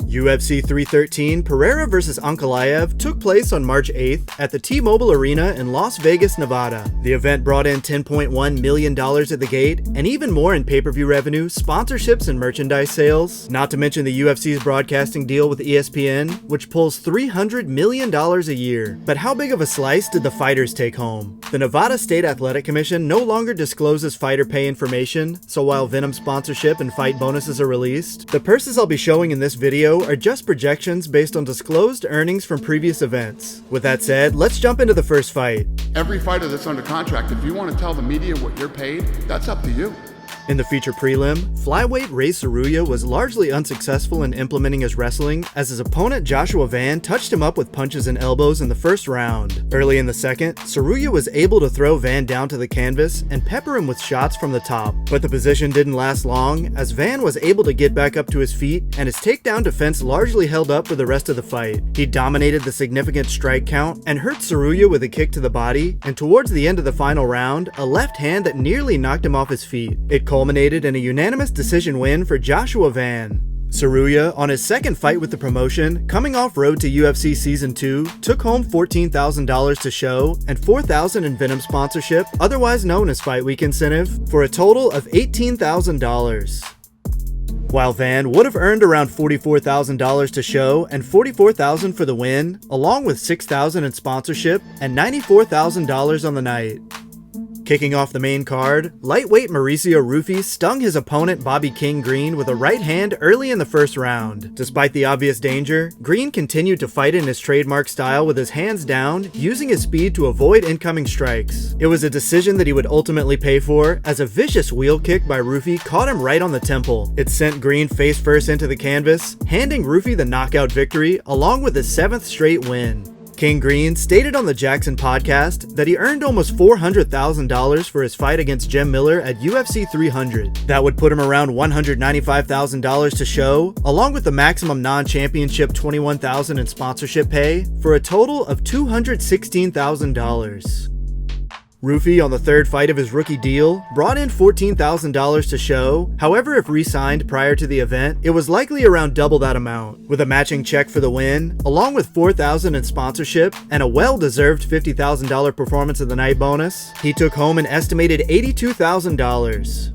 UFC 313 Pereira vs. Ankalaev took place on March 8th at the T-Mobile Arena in Las Vegas, Nevada. The event brought in $10.1 million at the gate, and even more in pay-per-view revenue, sponsorships, and merchandise sales. Not to mention the UFC's broadcasting deal with ESPN, which pulls $300 million a year. But how big of a slice did the fighters take home? The Nevada State Athletic Commission no longer discloses fighter pay information, so while Venom sponsorship and fight bonuses are released, the purses I'll be showing in this video are just projections based on disclosed earnings from previous events. With that said, let's jump into the first fight. Every fighter that's under contract, if you want to tell the media what you're paid, that's up to you. In the feature prelim, flyweight Rei Tsuruya was largely unsuccessful in implementing his wrestling as his opponent Joshua Van touched him up with punches and elbows in the first round. Early in the second, Tsuruya was able to throw Van down to the canvas and pepper him with shots from the top, but the position didn't last long as Van was able to get back up to his feet and his takedown defense largely held up for the rest of the fight. He dominated the significant strike count and hurt Tsuruya with a kick to the body, and towards the end of the final round, a left hand that nearly knocked him off his feet. It culminated in a unanimous decision win for Joshua Van. Tsuruya, on his second fight with the promotion, coming off road to UFC Season 2, took home $14,000 to show and $4,000 in Venom sponsorship, otherwise known as Fight Week incentive, for a total of $18,000. While Van would have earned around $44,000 to show and $44,000 for the win, along with $6,000 in sponsorship and $94,000 on the night. Kicking off the main card, lightweight Maurício Ruffy stung his opponent Bobby King Green with a right hand early in the first round. Despite the obvious danger, Green continued to fight in his trademark style with his hands down, using his speed to avoid incoming strikes. It was a decision that he would ultimately pay for, as a vicious wheel kick by Ruffy caught him right on the temple. It sent Green face first into the canvas, handing Ruffy the knockout victory along with his 7th straight win. King Green stated on the Jackson podcast that he earned almost $400,000 for his fight against Jim Miller at UFC 300. That would put him around $195,000 to show, along with the maximum non-championship $21,000 in sponsorship pay, for a total of $216,000. Ruffy, on the third fight of his rookie deal, brought in $14,000 to show. However, if re-signed prior to the event, it was likely around double that amount, with a matching check for the win, along with $4,000 in sponsorship and a well-deserved $50,000 performance of the night bonus. He took home an estimated $82,000.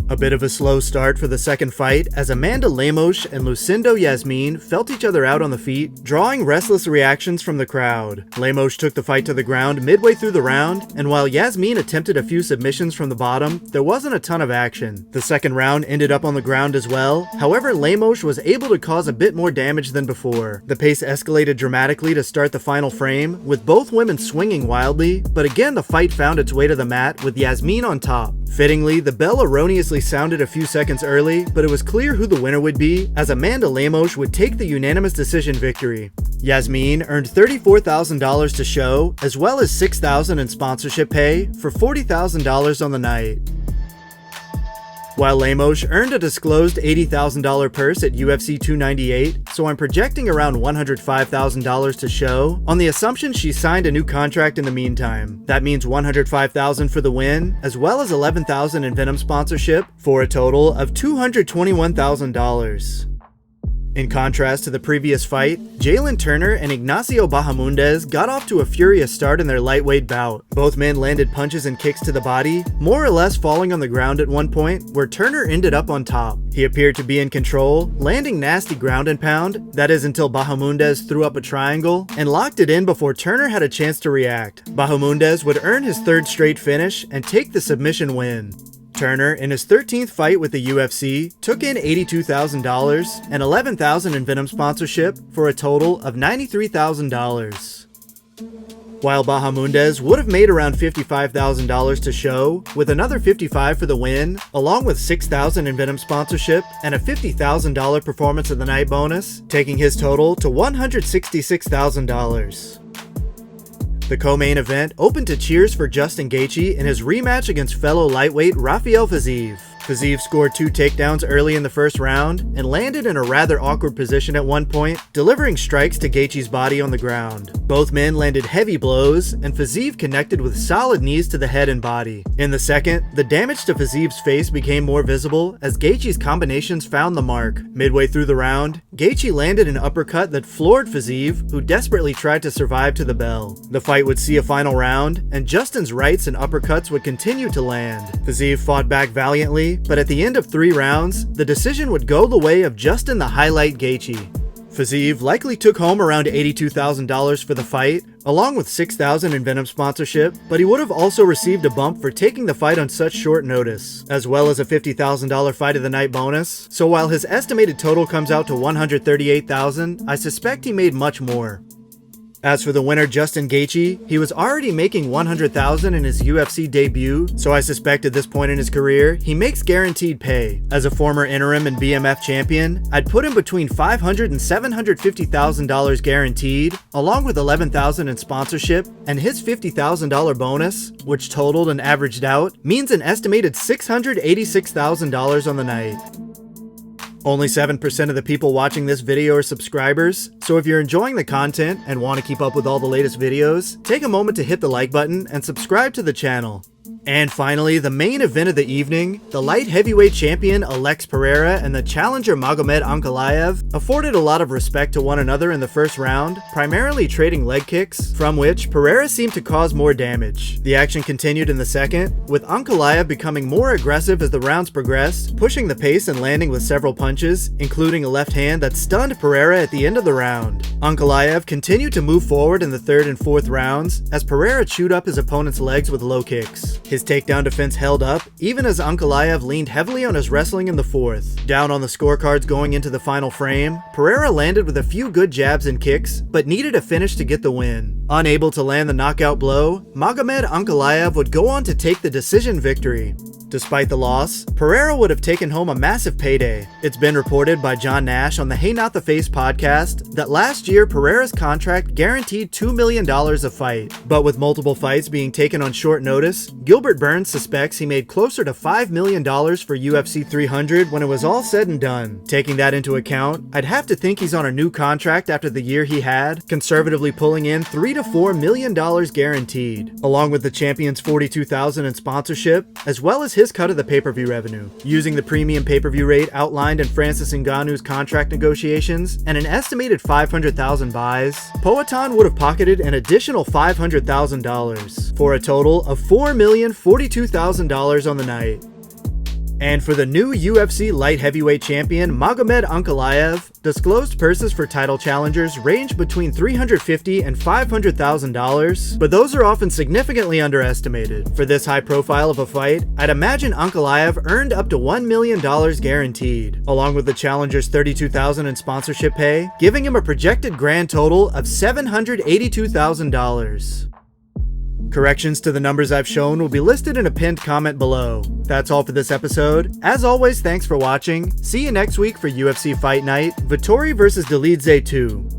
A bit of a slow start for the second fight as Amanda Lemos and Lucindo Iasmin felt each other out on the feet, drawing restless reactions from the crowd. Lemos took the fight to the ground midway through the round, and while Iasmin attempted a few submissions from the bottom, there wasn't a ton of action. The second round ended up on the ground as well, however Lemos was able to cause a bit more damage than before. The pace escalated dramatically to start the final frame, with both women swinging wildly, but again the fight found its way to the mat with Iasmin on top. Fittingly, the bell erroneously sounded a few seconds early, but it was clear who the winner would be, as Amanda Lemos would take the unanimous decision victory. Iasmin earned $34,000 to show, as well as $6,000 in sponsorship pay, for $40,000 on the night. While Lemos earned a disclosed $80,000 purse at UFC 298, so I'm projecting around $105,000 to show, on the assumption she signed a new contract in the meantime. That means $105,000 for the win, as well as $11,000 in Venom sponsorship, for a total of $221,000. In contrast to the previous fight, Jalin Turner and Ignacio Bahamondes got off to a furious start in their lightweight bout. Both men landed punches and kicks to the body, more or less falling on the ground at one point, where Turner ended up on top. He appeared to be in control, landing nasty ground and pound, that is until Bahamondes threw up a triangle, and locked it in before Turner had a chance to react. Bahamondes would earn his 3rd straight finish and take the submission win. Turner, in his 13th fight with the UFC, took in $82,000 and $11,000 in Venom sponsorship for a total of $93,000. While Bahamondes would have made around $55,000 to show, with another $55,000 for the win, along with $6,000 in Venom sponsorship and a $50,000 performance of the night bonus, taking his total to $166,000. The co-main event opened to cheers for Justin Gaethje in his rematch against fellow lightweight Rafael Fiziev. Fiziev scored 2 takedowns early in the first round and landed in a rather awkward position at one point, delivering strikes to Gaethje's body on the ground. Both men landed heavy blows, and Fiziev connected with solid knees to the head and body. In the second, the damage to Fiziev's face became more visible as Gaethje's combinations found the mark. Midway through the round, Gaethje landed an uppercut that floored Fiziev, who desperately tried to survive to the bell. The fight would see a final round, and Justin's rights and uppercuts would continue to land. Fiziev fought back valiantly, but at the end of 3 rounds, the decision would go the way of Justin the Highlight Gaethje. Fiziev likely took home around $82,000 for the fight, along with $6,000 in Venom sponsorship, but he would have also received a bump for taking the fight on such short notice, as well as a $50,000 Fight of the Night bonus, so while his estimated total comes out to $138,000, I suspect he made much more. As for the winner Justin Gaethje, he was already making $100,000 in his UFC debut, so I suspect at this point in his career, he makes guaranteed pay. As a former interim and BMF champion, I'd put him between $500,000 and $750,000 guaranteed, along with $11,000 in sponsorship, and his $50,000 bonus, which totaled and averaged out, means an estimated $686,000 on the night. Only 7% of the people watching this video are subscribers, so if you're enjoying the content and want to keep up with all the latest videos, take a moment to hit the like button and subscribe to the channel. And finally, the main event of the evening, the light heavyweight champion Alex Pereira and the challenger Magomed Ankalaev afforded a lot of respect to one another in the first round, primarily trading leg kicks, from which Pereira seemed to cause more damage. The action continued in the second, with Ankalaev becoming more aggressive as the rounds progressed, pushing the pace and landing with several punches, including a left hand that stunned Pereira at the end of the round. Ankalaev continued to move forward in the third and fourth rounds as Pereira chewed up his opponent's legs with low kicks. His takedown defense held up, even as Ankalaev leaned heavily on his wrestling in the fourth. Down on the scorecards going into the final frame, Pereira landed with a few good jabs and kicks, but needed a finish to get the win. Unable to land the knockout blow, Magomed Ankalaev would go on to take the decision victory. Despite the loss, Pereira would have taken home a massive payday. It's been reported by John Nash on the Hey Not the Face podcast that last year Pereira's contract guaranteed $2 million a fight. But with multiple fights being taken on short notice, Gilbert Burns suspects he made closer to $5 million for UFC 300 when it was all said and done. Taking that into account, I'd have to think he's on a new contract after the year he had, conservatively pulling in $3 to $4 million guaranteed, along with the champion's $42,000 in sponsorship, as well as his cut of the pay-per-view revenue. Using the premium pay-per-view rate outlined in Francis Ngannou's contract negotiations and an estimated 500,000 buys, Poatan would have pocketed an additional $500,000 for a total of $4,042,000 on the night. And for the new UFC light heavyweight champion Magomed Ankalaev, disclosed purses for title challengers range between $350,000 and $500,000, but those are often significantly underestimated. For this high profile of a fight, I'd imagine Ankalaev earned up to $1 million guaranteed, along with the challenger's $32,000 in sponsorship pay, giving him a projected grand total of $782,000. Corrections to the numbers I've shown will be listed in a pinned comment below. That's all for this episode. As always, thanks for watching. See you next week for UFC Fight Night, Vettori vs. Dolidze 2.